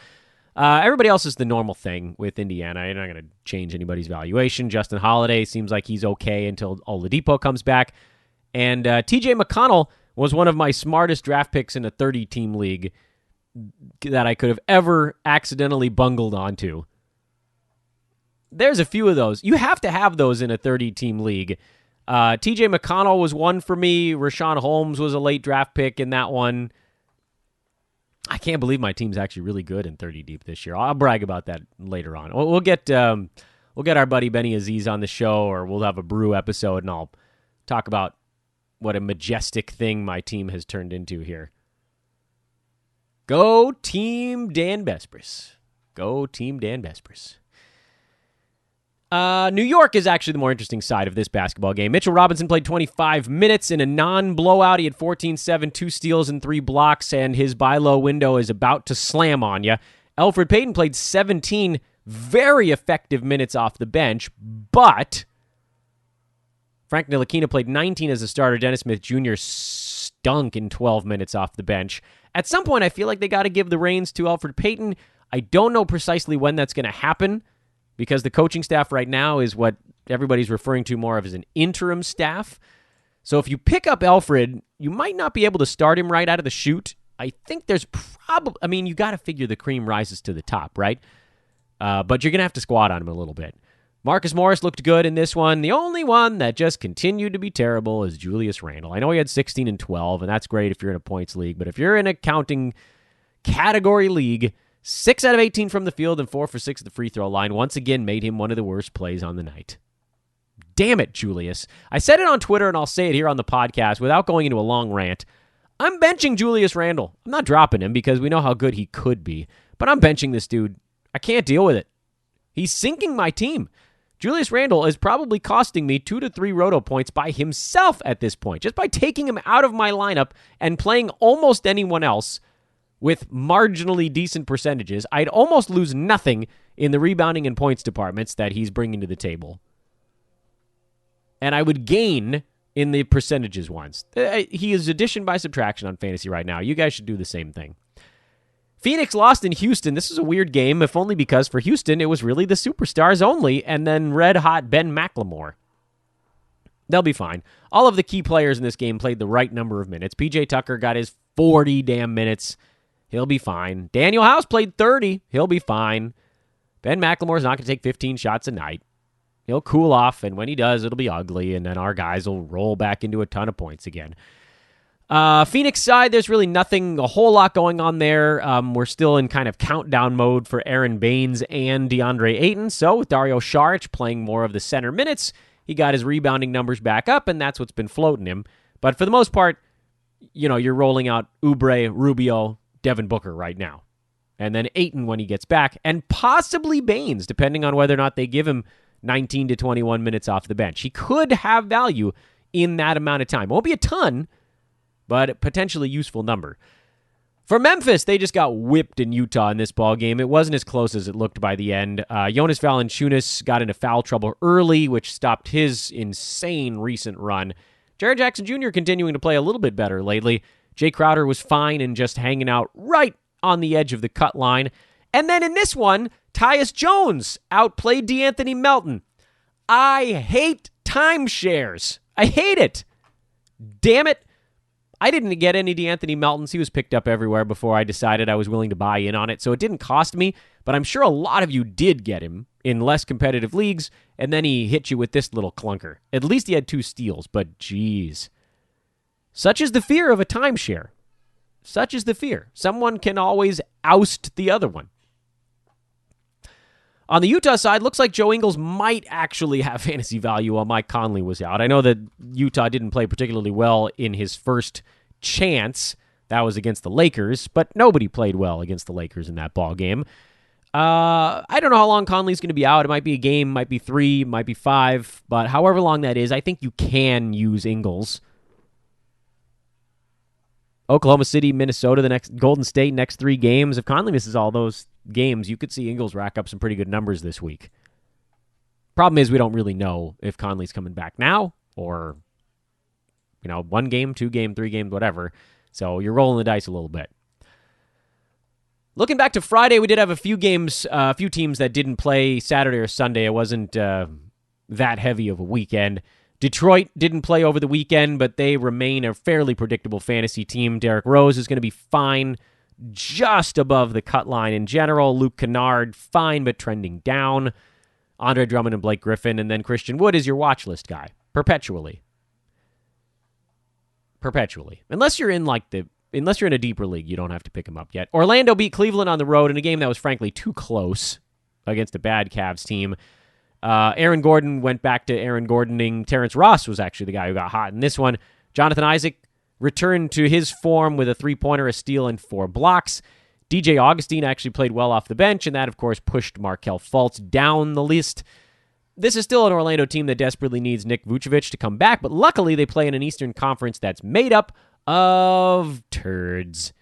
Everybody else is the normal thing with Indiana. You're not going to change anybody's valuation. Justin Holiday seems like he's okay until Oladipo comes back. And TJ McConnell was one of my smartest draft picks in a 30-team league that I could have ever accidentally bungled onto. There's a few of those. You have to have those in a 30-team league. TJ McConnell was one for me. Rashawn Holmes was a late draft pick in that one. I can't believe my team's actually really good in 30 deep this year. I'll brag about that later on. We'll get our buddy Benny Aziz on the show, or we'll have a brew episode, and I'll talk about what a majestic thing my team has turned into here. Go Team Dan Bespris. Go Team Dan Bespris. New York is actually the more interesting side of this basketball game. Mitchell Robinson played 25 minutes in a non-blowout. He had 14-7, 2 steals, and 3 blocks, and his buy low window is about to slam on you. Elfrid Payton played 17 very effective minutes off the bench, but Frank Ntilikina played 19 as a starter. Dennis Smith Jr. stunk in 12 minutes off the bench. At some point, I feel like they got to give the reins to Elfrid Payton. I don't know precisely when that's going to happen, because the coaching staff right now is what everybody's referring to more of as an interim staff. So if you pick up Elfrid, you might not be able to start him right out of the chute. I think there's probably, you got to figure the cream rises to the top, right? But you're going to have to squat on him a little bit. Marcus Morris looked good in this one. The only one that just continued to be terrible is Julius Randle. I know he had 16 and 12, and that's great if you're in a points league, but if you're in a counting category league, 6 out of 18 from the field and 4 for 6 at the free throw line once again made him one of the worst plays on the night. Damn it, Julius. I said it on Twitter, and I'll say it here on the podcast without going into a long rant. I'm benching Julius Randle. I'm not dropping him because we know how good he could be, but I'm benching this dude. I can't deal with it. He's sinking my team. Julius Randle is probably costing me 2 to 3 roto points by himself at this point, just by taking him out of my lineup and playing almost anyone else with marginally decent percentages. I'd almost lose nothing in the rebounding and points departments that he's bringing to the table. And I would gain in the percentages ones. He is addition by subtraction on fantasy right now. You guys should do the same thing. Phoenix lost in Houston. This is a weird game, if only because for Houston, it was really the superstars only, and then red-hot Ben McLemore. They'll be fine. All of the key players in this game played the right number of minutes. PJ Tucker got his 40 damn minutes. He'll be fine. Daniel House played 30. He'll be fine. Ben McLemore's not going to take 15 shots a night. He'll cool off, and when he does, it'll be ugly, and then our guys will roll back into a ton of points again. Phoenix side, there's really a whole lot going on there. We're still in kind of countdown mode for Aaron Baines and DeAndre Ayton. So with Dario Saric playing more of the center minutes, he got his rebounding numbers back up, and that's what's been floating him. But for the most part, you're rolling out Oubre, Rubio, Devin Booker right now. And then Ayton when he gets back, and possibly Baines, depending on whether or not they give him 19 to 21 minutes off the bench. He could have value in that amount of time. It won't be a ton, but a potentially useful number. For Memphis, they just got whipped in Utah in this ball game. It wasn't as close as it looked by the end. Jonas Valanciunas got into foul trouble early, which stopped his insane recent run. Jared Jackson Jr. continuing to play a little bit better lately. Jay Crowder was fine and just hanging out right on the edge of the cut line. And then in this one, Tyus Jones outplayed DeAnthony Melton. I hate timeshares. I hate it. Damn it. I didn't get any DeAnthony Meltons. He was picked up everywhere before I decided I was willing to buy in on it, so it didn't cost me, but I'm sure a lot of you did get him in less competitive leagues, and then he hit you with this little clunker. At least he had 2 steals, but geez. Such is the fear of a timeshare. Such is the fear. Someone can always oust the other one. On the Utah side, looks like Joe Ingles might actually have fantasy value while Mike Conley was out. I know that Utah didn't play particularly well in his first chance, That was against the Lakers, but nobody played well against the Lakers in that ball game. I don't know how long Conley's going to be out. It might be a game, might be 3, might be 5, but however long that is, I think you can use Ingles. Oklahoma City, Minnesota, the next Golden State, next 3 games. If Conley misses all those games, you could see Ingles rack up some pretty good numbers this week. Problem is, we don't really know if Conley's coming back now or, 1 game, 2 game, 3 games, whatever. So you're rolling the dice a little bit. Looking back to Friday, we did have a few games, a few teams that didn't play Saturday or Sunday. It wasn't that heavy of a weekend. Detroit didn't play over the weekend, but they remain a fairly predictable fantasy team. Derrick Rose is going to be fine, just above the cut line in general. Luke Kennard, fine, but trending down. Andre Drummond and Blake Griffin, and then Christian Wood is your watch list guy, perpetually. Unless you're in a deeper league, you don't have to pick him up yet. Orlando beat Cleveland on the road in a game that was frankly too close against a bad Cavs team. Aaron Gordon went back to Aaron Gordoning. Terrence Ross was actually the guy who got hot in this one. Jonathan Isaac returned to his form with a 3-pointer, a steal, and 4 blocks. DJ Augustine actually played well off the bench, and that, of course, pushed Markelle Fultz down the list. This is still an Orlando team that desperately needs Nick Vucevic to come back, but luckily they play in an Eastern Conference that's made up of turds.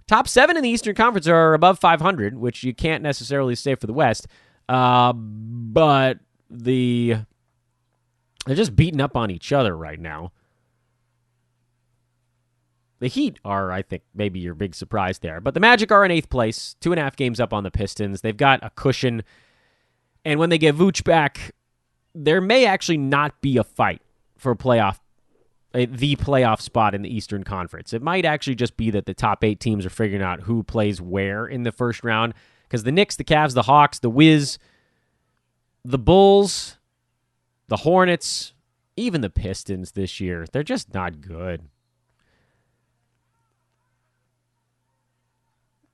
Top 7 in the Eastern Conference are above 500, which you can't necessarily say for the West, but they're just beating up on each other right now. The Heat are, I think, maybe your big surprise there. But the Magic are in 8th place, 2.5 games up on the Pistons. They've got a cushion. And when they get Vooch back, there may actually not be a fight for the playoff spot in the Eastern Conference. It might actually just be that the top 8 teams are figuring out who plays where in the first round. Because the Knicks, the Cavs, the Hawks, the Wiz, the Bulls, the Hornets, even the Pistons this year, they're just not good.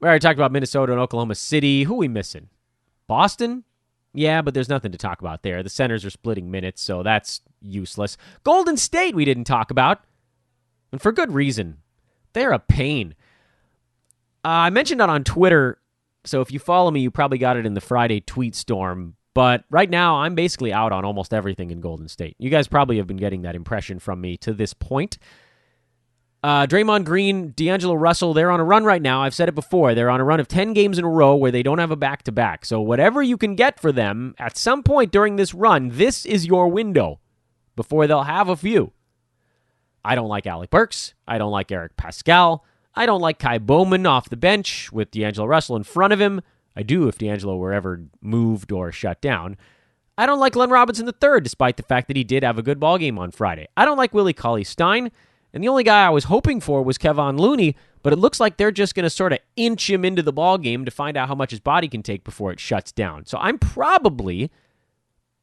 We already talked about Minnesota and Oklahoma City. Who are we missing? Boston? Yeah, but there's nothing to talk about there. The centers are splitting minutes, so that's useless. Golden State we didn't talk about, and for good reason. They're a pain. I mentioned that on Twitter, so if you follow me, you probably got it in the Friday tweet storm, but right now I'm basically out on almost everything in Golden State. You guys probably have been getting that impression from me to this point. Draymond Green, D'Angelo Russell, they're on a run right now. I've said it before. They're on a run of 10 games in a row where they don't have a back-to-back. So whatever you can get for them at some point during this run, this is your window before they'll have a few. I don't like Alec Burks. I don't like Eric Pascal. I don't like Kai Bowman off the bench with D'Angelo Russell in front of him. I do if D'Angelo were ever moved or shut down. I don't like Glenn Robinson III, despite the fact that he did have a good ballgame on Friday. I don't like Willie Cauley-Stein. And the only guy I was hoping for was Kevon Looney, but it looks like they're just going to sort of inch him into the ballgame to find out how much his body can take before it shuts down. So I'm probably,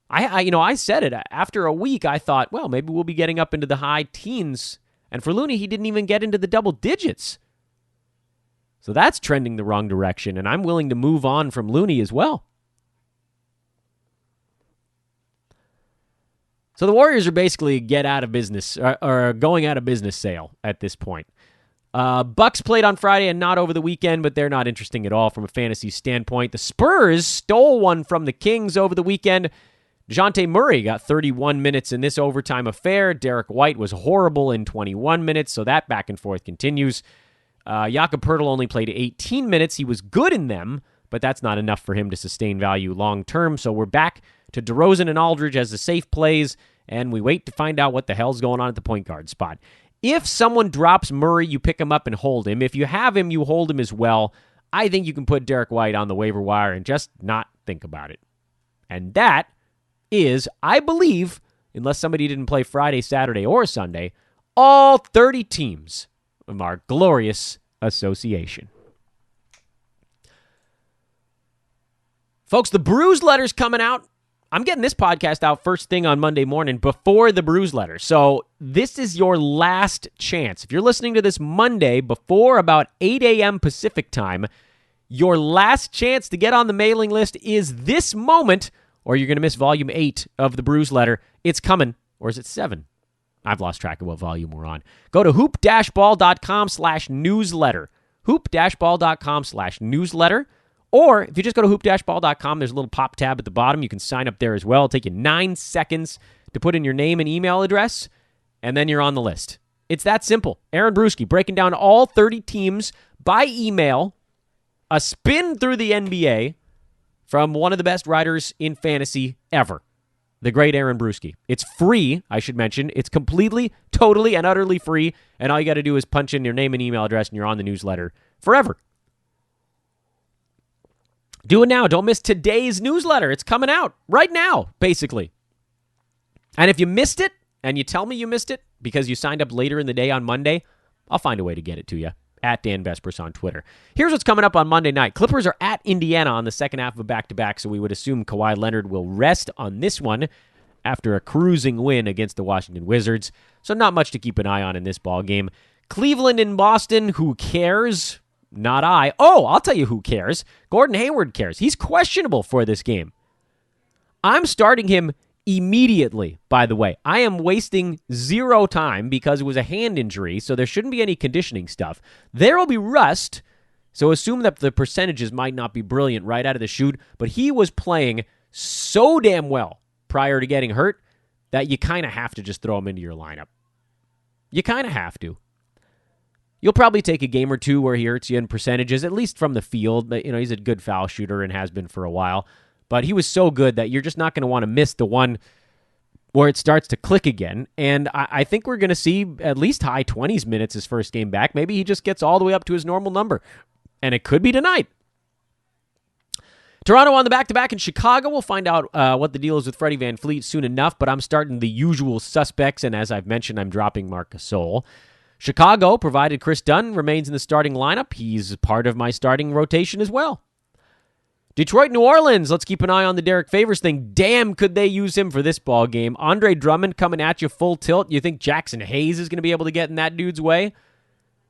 I said it, after a week I thought, well, maybe we'll be getting up into the high teens. And for Looney, he didn't even get into the double digits. So that's trending the wrong direction, and I'm willing to move on from Looney as well. So the Warriors are basically get out of business or going out of business sale at this point. Bucks played on Friday and not over the weekend, but they're not interesting at all from a fantasy standpoint. The Spurs stole one from the Kings over the weekend. DeJounte Murray got 31 minutes in this overtime affair. Derek White was horrible in 21 minutes, so that back and forth continues. Jakob Poeltl only played 18 minutes. He was good in them, but that's not enough for him to sustain value long term. So we're back to DeRozan and Aldridge as the safe plays, and we wait to find out what the hell's going on at the point guard spot. If someone drops Murray, you pick him up and hold him. If you have him, you hold him as well. I think you can put Derek White on the waiver wire and just not think about it. And that is, I believe, unless somebody didn't play Friday, Saturday, or Sunday, all 30 teams of our glorious association. Folks, the Bruise Letter's coming out. I'm getting this podcast out first thing on Monday morning before the Bruise Letter. So this is your last chance. If you're listening to this Monday before about 8 a.m. Pacific time, your last chance to get on the mailing list is this moment, or you're going to miss volume 8 of the Bruise Letter. It's coming. Or is it 7? I've lost track of what volume we're on. Go to hoop-ball.com/newsletter. hoop-ball.com/newsletter. Or if you just go to hoop-ball.com, there's a little pop tab at the bottom. You can sign up there as well. It'll take you 9 seconds to put in your name and email address, and then you're on the list. It's that simple. Aaron Brewski breaking down all 30 teams by email, a spin through the NBA from one of the best writers in fantasy ever, the great Aaron Brewski. It's free, I should mention. It's completely, totally, and utterly free, and all you got to do is punch in your name and email address, and you're on the newsletter forever. Do it now. Don't miss today's newsletter. It's coming out right now, basically. And if you missed it, and you tell me you missed it because you signed up later in the day on Monday, I'll find a way to get it to you. At Dan Vespers on Twitter. Here's what's coming up on Monday night. Clippers are at Indiana on the second half of a back-to-back, so we would assume Kawhi Leonard will rest on this one after a cruising win against the Washington Wizards. So not much to keep an eye on in this ball game. Cleveland and Boston, who cares? Not I. Oh, I'll tell you who cares. Gordon Hayward cares. He's questionable for this game. I'm starting him immediately, by the way. I am wasting zero time because it was a hand injury, so there shouldn't be any conditioning stuff. There will be rust, so assume that the percentages might not be brilliant right out of the chute, but he was playing so damn well prior to getting hurt that you kind of have to just throw him into your lineup. You kind of have to. You'll probably take a game or two where he hurts you in percentages, at least from the field. But, he's a good foul shooter and has been for a while. But he was so good that you're just not going to want to miss the one where it starts to click again. And I think we're going to see at least high 20s minutes his first game back. Maybe he just gets all the way up to his normal number. And it could be tonight. Toronto on the back-to-back in Chicago. We'll find out what the deal is with Freddie VanVleet soon enough. But I'm starting the usual suspects. And as I've mentioned, I'm dropping Marc Gasol. Chicago, provided Chris Dunn remains in the starting lineup, he's part of my starting rotation as well. Detroit, New Orleans, let's keep an eye on the Derek Favors thing. Damn, could they use him for this ball game. Andre Drummond coming at you full tilt. You think Jackson Hayes is going to be able to get in that dude's way?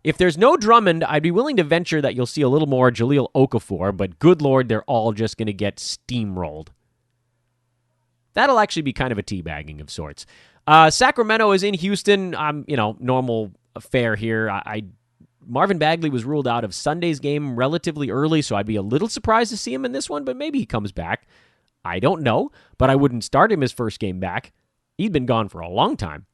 If there's no Drummond, I'd be willing to venture that you'll see a little more Jahlil Okafor, but good Lord, they're all just going to get steamrolled. That'll actually be kind of a teabagging of sorts. Sacramento is in Houston. Normal affair here. Marvin Bagley was ruled out of Sunday's game relatively early, so I'd be a little surprised to see him in this one, but maybe he comes back. I don't know, but I wouldn't start him his first game back. He'd been gone for a long time.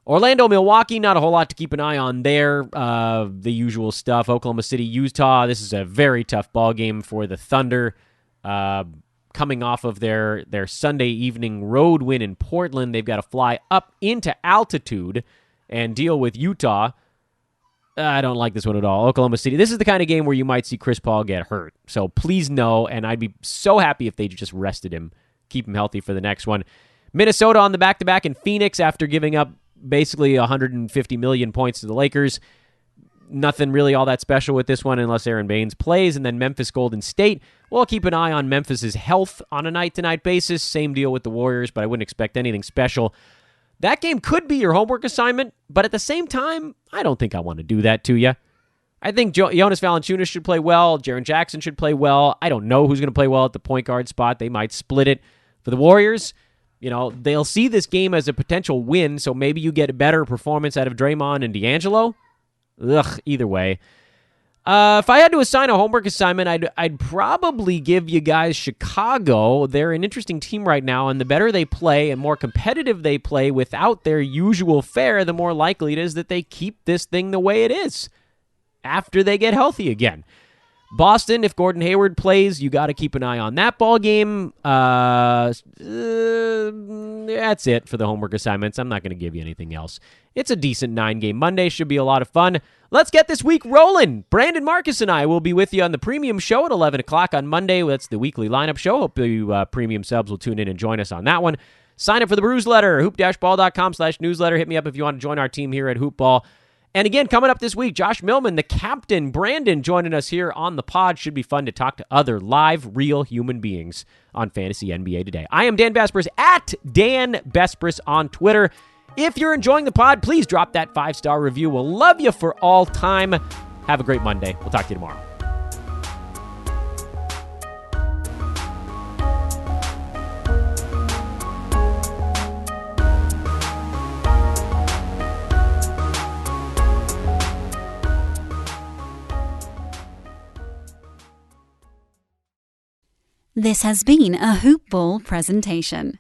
Orlando, Milwaukee, not a whole lot to keep an eye on there. The usual stuff. Oklahoma City, Utah. This is a very tough ball game for the Thunder. Coming off of their Sunday evening road win in Portland, they've got to fly up into altitude and deal with Utah. I don't like this one at all. Oklahoma City. This is the kind of game where you might see Chris Paul get hurt. So please no, and I'd be so happy if they just rested him, keep him healthy for the next one. Minnesota on the back-to-back in Phoenix after giving up basically 150 million points to the Lakers. Nothing really all that special with this one unless Aaron Baines plays. And then Memphis Golden State. We'll keep an eye on Memphis's health on a night-to-night basis. Same deal with the Warriors, but I wouldn't expect anything special. That game could be your homework assignment, but at the same time, I don't think I want to do that to you. I think Jonas Valanciunas should play well. Jaren Jackson should play well. I don't know who's going to play well at the point guard spot. They might split it. For the Warriors, they'll see this game as a potential win, so maybe you get a better performance out of Draymond and D'Angelo. Either way. If I had to assign a homework assignment, I'd probably give you guys Chicago. They're an interesting team right now, and the better they play and more competitive they play without their usual fare, the more likely it is that they keep this thing the way it is after they get healthy again. Boston, if Gordon Hayward plays, you got to keep an eye on that ball game. That's it for the homework assignments. I'm not going to give you anything else. It's a decent 9-game Monday. Should be a lot of fun. Let's get this week rolling. Brandon Marcus and I will be with you on the premium show at 11 o'clock on Monday. That's the weekly lineup show. Hope you premium subs will tune in and join us on that one. Sign up for the Brews letter, hoop-ball.com/newsletter. Hit me up if you want to join our team here at Hoop Ball. And again, coming up this week, Josh Millman, the captain, Brandon, joining us here on the pod. Should be fun to talk to other live, real human beings on Fantasy NBA Today. I am Dan Vespers, at Dan Vespers on Twitter. If you're enjoying the pod, please drop that 5-star review. We'll love you for all time. Have a great Monday. We'll talk to you tomorrow. This has been a Hoop Ball presentation.